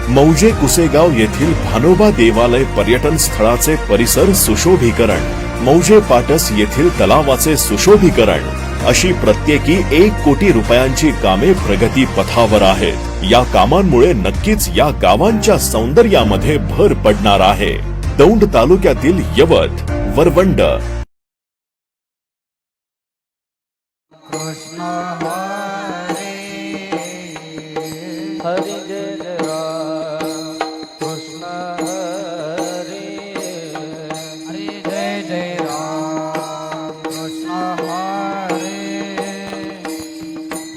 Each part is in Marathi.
मौजे कुसेगाव येथील भानोबा देवालय पर्यटन स्थळाचे परिसर सुशोभीकरण, मौजे पाटस येथील तलावाचे सुशोभीकरण अशी प्रत्येकी 1 कोटी रुपयांची कामे प्रगती पथावर आहेत। या कामांमुळे नक्कीच या गावांच्या सौंदर्यामध्ये भर पडणार आहे। दौंड तालुक्यातील यवत, वरवंड, कृष्ण हरे हरि जय जय राम कृष्ण हरे हरि जय जय राम कृष्ण हरे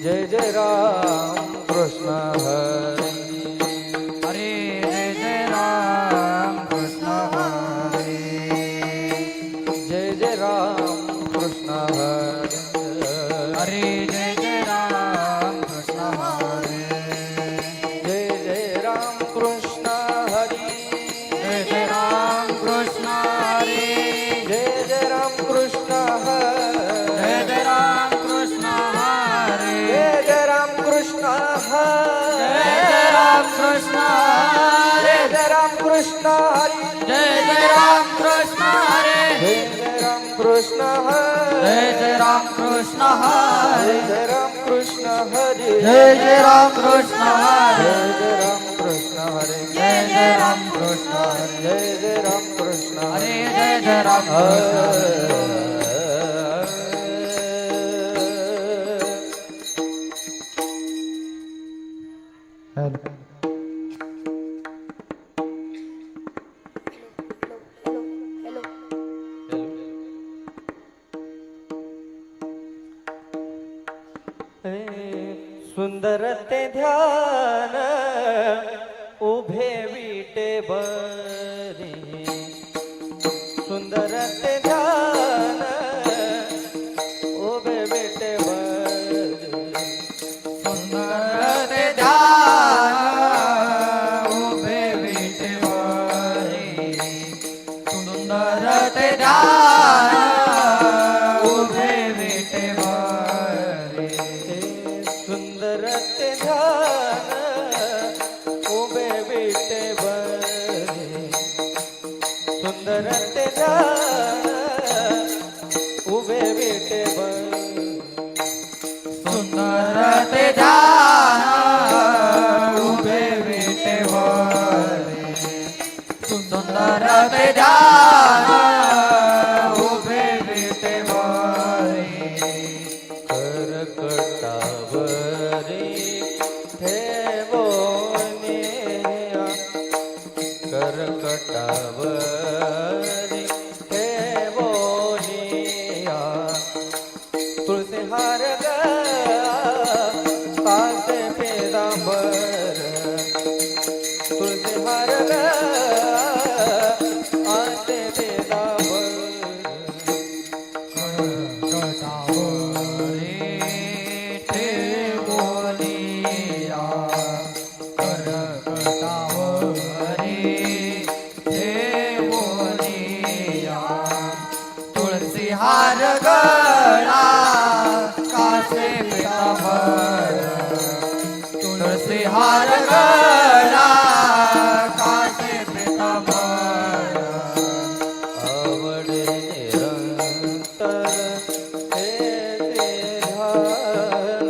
जय जय राम कृष्ण हरे हरे जय जय राम कृष्ण हरे जय जय राम कृष्ण हरे हरे जय जय राम कृष्ण हरे जय जय राम कृष्ण हरे जय जय राम कृष्ण हरे जय जय राम कृष्ण हरे जय जय राम कृष्ण हरे जय जय राम कृष्ण हरे जय जय राम कृष्ण हरे जय जय राम कृष्ण हरे जय जय राम कृष्ण हरे जय जय राम कृष्ण हरे जय जय राम कृष्ण हरे जय जय राम कृष्ण हरे जय जय राम कृष्ण हरे जय जय राम कृष्ण हरे जय जय राम कृष्ण हरे जय जय राम कृष्ण हरे सुंदर ते ध्यान उभे विटेवरी सुंदर ते ध्यान उभे विटेवरी सुंदर ते ध्यान उभे विटेवरी सुंदर ते ध्यान उभे विटेवरी सुंदर ते ध्यान उभे विटेवरी सुंदर ते ध्यान उभे विटेवरी सुंदर ते ध्यान उभे विटेवरी सुंदर ते ध्यान उभे विटेवरी करकटावरी ठेवोनिया करकटावरी ठेवोनिया तुळसी हार ग कासे पेदांबर तुळसी हार ग आसे पेदांबर करकटावरी ठेवोनिया करकटावरी ठेवोनिया तुळसी हार गळा कासे पितांबर तुळसी हार गळा कासे पितांबर आवडे निरंतर हे ते ध्यान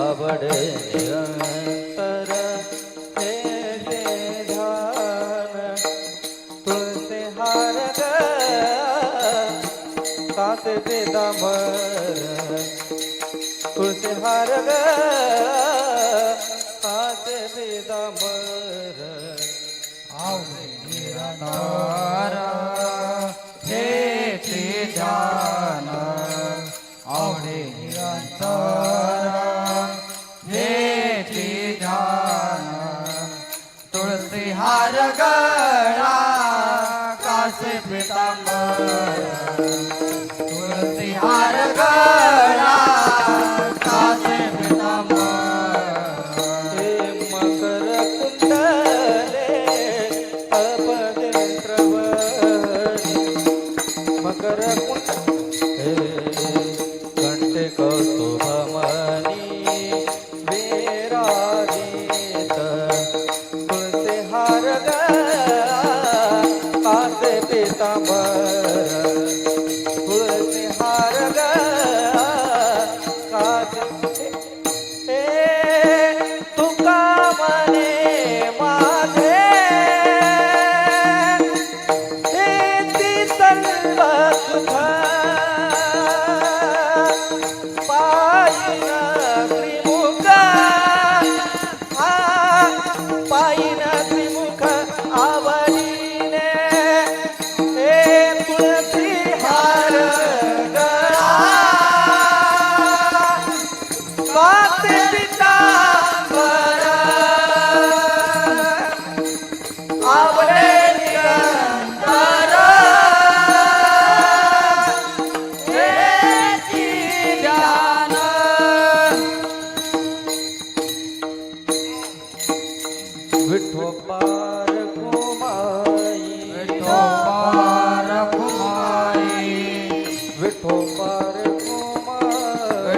आवडे निरंतर हे ते ध्यान तुळसी हार ग कासे पितांबर तुळसी हार ग कासे पितांबर आवडे निरंतर हे ते ध्यान आवडे निरंतर हे ते ध्यान तुळसी हार गळा कासे पितांबर तुळसी हार गळा कासे पितांबर हे मकर कुंडले अपदेंत्रवरी मकर कुंडले कंठे कौस्तुभमणी विराजित ध्याने माझे हेती सर्व सुख पायीन त्रिमुख पायीन त्रिमुख आवडीने हे तुळसी हार गळा वाते पितांबर आवडे निरंतर हेची ध्यान विठोबार कुमाई विठोबार कुमाई विठोबार कुमाई